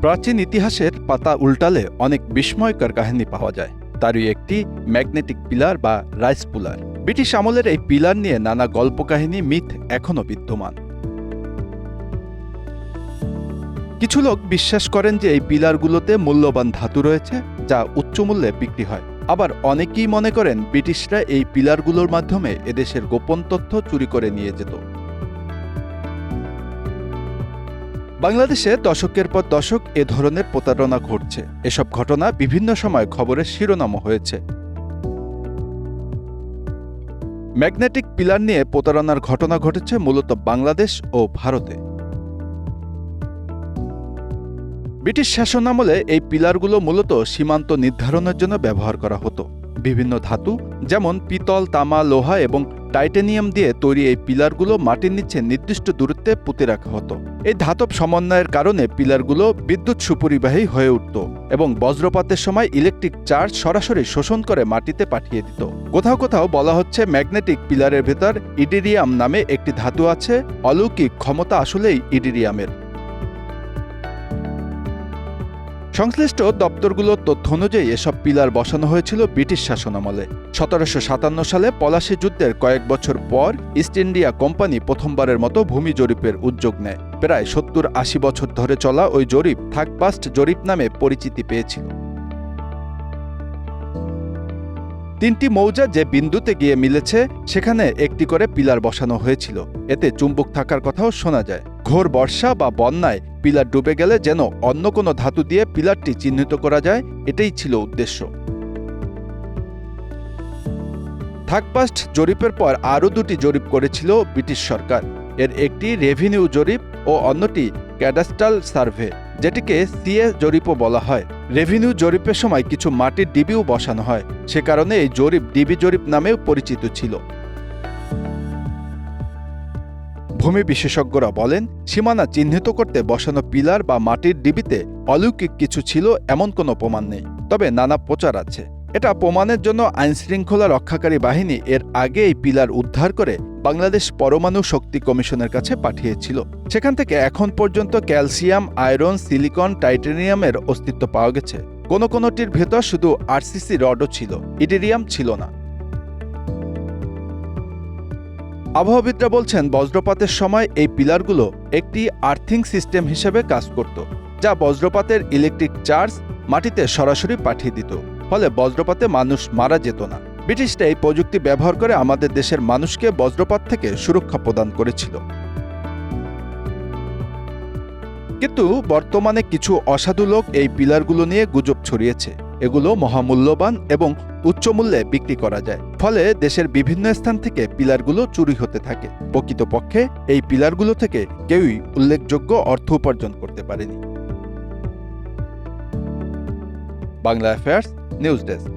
প্রাচীন ইতিহাসের পাতা উল্টালে অনেক বিস্ময়কর কাহিনী পাওয়া যায়। তারই একটি ম্যাগনেটিক পিলার বা রাইস পুলার। ব্রিটিশ আমলের এই পিলার নিয়ে নানা গল্পকাহিনী, মিথ এখনও বিদ্যমান। কিছু লোক বিশ্বাস করেন যে এই পিলারগুলোতে মূল্যবান ধাতু রয়েছে, যা উচ্চ মূল্যে বিক্রি হয়। আবার অনেকেই মনে করেন ব্রিটিশরা এই পিলারগুলোর মাধ্যমে এদেশের গোপন তথ্য চুরি করে নিয়ে যেত। বাংলাদেশে দশকের পর দশক এ ধরনের প্রতারণা ঘটছে। এসব ঘটনা বিভিন্ন সময় খবরের শিরোনামও হয়েছে। ম্যাগনেটিক পিলার নিয়ে প্রতারণার ঘটনা ঘটেছে মূলত বাংলাদেশ ও ভারতে। ব্রিটিশ শাসনামলে এই পিলারগুলো মূলত সীমান্ত নির্ধারণের জন্য ব্যবহার করা হতো। বিভিন্ন ধাতু যেমন পিতল, তামা, লোহা এবং টাইটেনিয়াম দিয়ে তৈরি এই পিলারগুলো মাটির নিচে নির্দিষ্ট দূরত্বে পুঁতে রাখা হতো। এই ধাতব সমন্বয়ের কারণে পিলারগুলো বিদ্যুৎ সুপরিবাহী হয়ে উঠত এবং বজ্রপাতের সময় ইলেকট্রিক চার্জ সরাসরি শোষণ করে মাটিতে পাঠিয়ে দিত। কোথাও কোথাও বলা হচ্ছে ম্যাগনেটিক পিলারের ভেতর ইরিডিয়াম নামে একটি ধাতু আছে। অলৌকিক ক্ষমতা আসলেই ইরিডিয়ামের। সংশ্লিষ্ট দপ্তরগুলোর তথ্য অনুযায়ী এসব পিলার বসানো হয়েছিল ব্রিটিশ শাসনামলে। 1757 সালে পলাশী যুদ্ধের কয়েক বছর পর ইস্ট ইন্ডিয়া কোম্পানি প্রথমবারের মতো ভূমি জরিপের উদ্যোগ নেয়। প্রায় 70-80 বছর ধরে চলা ওই জরিপ থাকপাস্ট জরিপ নামে পরিচিতি পেয়েছিল। 3টি মৌজা যে বিন্দুতে গিয়ে মিলেছে সেখানে একটি করে পিলার বসানো হয়েছিল। এতে চুম্বক থাকার কথাও শোনা যায়। ঘোর বর্ষা বা বন্যায় পিলার ডুবে গেলে যেন অন্য কোনো ধাতু দিয়ে পিলারটি চিহ্নিত করা যায়, এটাই ছিল উদ্দেশ্য। থাকপাস্ট জরিপের পর আরও 2টি জরিপ করেছিল ব্রিটিশ সরকার। এর একটি রেভিনিউ জরিপ ও অন্যটি ক্যাডাস্ট্রাল সার্ভে, যেটিকে সিএ জরিপও বলা হয়। রেভিনিউ জরিপের সময় কিছু মাটির ডিবিও বসানো হয়। সে কারণে এই জরিপ ডিবি জরিপ নামেও পরিচিত ছিল। ভূমি বিশেষজ্ঞরা বলেন, সীমানা চিহ্নিত করতে বসানো পিলার বা মাটির ডিবিতে অলৌকিক কিছু ছিল এমন কোনো প্রমাণ নেই। তবে নানা প্রচার আছে। এটা প্রমাণের জন্য আইনশৃঙ্খলা রক্ষাকারী বাহিনী এর আগে এই পিলার উদ্ধার করে বাংলাদেশ পরমাণু শক্তি কমিশনের কাছে পাঠিয়েছিল। সেখান থেকে এখন পর্যন্ত ক্যালসিয়াম, আয়রন, সিলিকন, টাইটেনিয়ামের অস্তিত্ব পাওয়া গেছে। কোনোটির ভেতর শুধু আরসিসি রডও ছিল, ইরিডিয়াম ছিল না। আবহাওয়াবিদরা বলছেন, বজ্রপাতের সময় এই পিলারগুলো একটি আর্থিং সিস্টেম হিসেবে কাজ করত, যা বজ্রপাতের ইলেকট্রিক চার্জ মাটিতে সরাসরি পাঠিয়ে দিত। ফলে বজ্রপাতে মানুষ মারা যেত না। ব্রিটিশরা এই প্রযুক্তি ব্যবহার করে আমাদের দেশের মানুষকে বজ্রপাত থেকে সুরক্ষা প্রদান করেছিল। কিন্তু বর্তমানে কিছু অসাধু লোক এই পিলারগুলো নিয়ে গুজব ছড়িয়েছে। এগুলো মহামূল্যবান এবং উচ্চমূল্যে বিক্রি করা যায়। ফলে দেশের বিভিন্ন স্থান থেকে পিলারগুলো চুরি হতে থাকে। প্রকৃতপক্ষে এই পিলারগুলো থেকে কেউই উল্লেখযোগ্য অর্থ উপার্জন করতে পারেনি। Bangla affairs news desk.